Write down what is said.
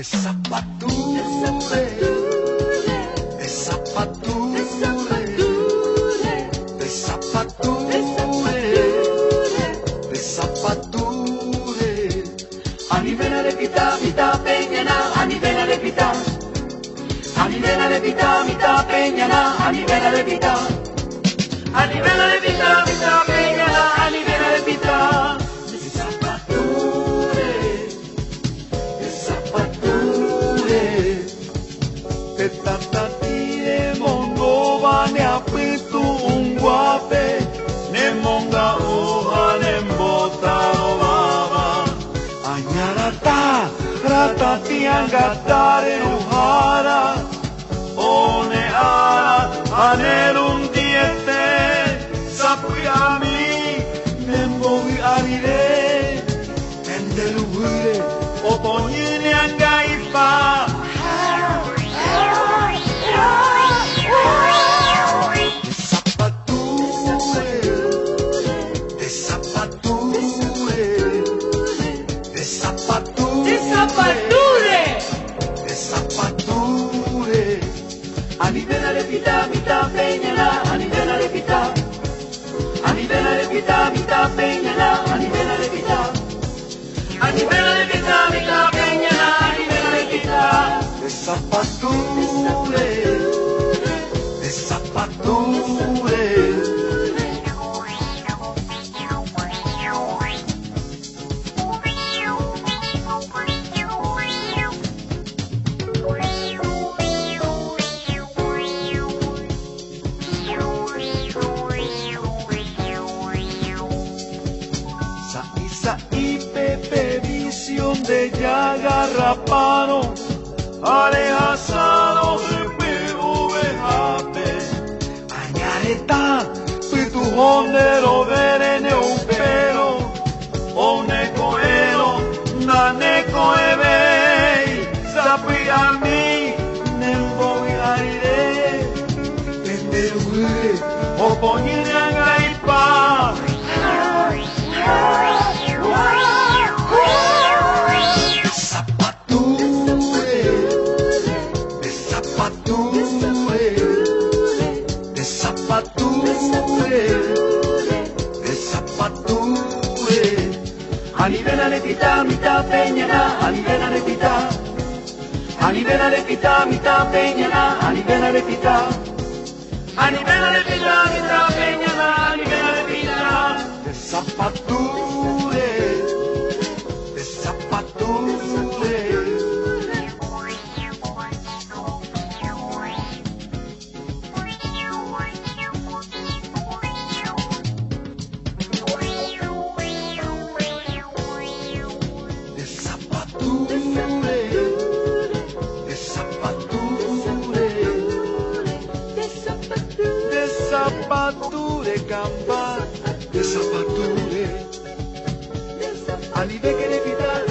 de zapature, de zapature, de zapature, de zapature. Anivena de pita, mita peñana, anivena de pita. Anivena de pita, mita peñana, anivena de pita. Anivena de pita, mita peñana, anivena de pita. De zapature, de zapature. Te tatatire mongo vane apitu unguape. Ne monga oha ne mbota obaba. Añarata, ratati angatare uhara. One ara, anerun diete. Sapui ami, nembogi arire. Endeluire, oponyine angaipa. Anivena de pita, mita peñana, anivena de pita. Anivena de pita, mita peñana, anivena de pita. Anivena de pita, mita peñana, anivena de pita. De zapature, de zapature. De llaga rapano, alejazado de huevo vejape. Añareta, pitu hondero verene un pelo, one coelo, nane coebei, sapi a mí, nembo y arire, tenderugue, opoñine angaipa. Anivena de pita, mita peñana, anivena de pita. Anivena de pita, mita peñana, anivena de pita. Anivena de pita, mita peñana, anivena de pita. De zapature, de zapature. Zapature gamba, de zapature, anivena de pita.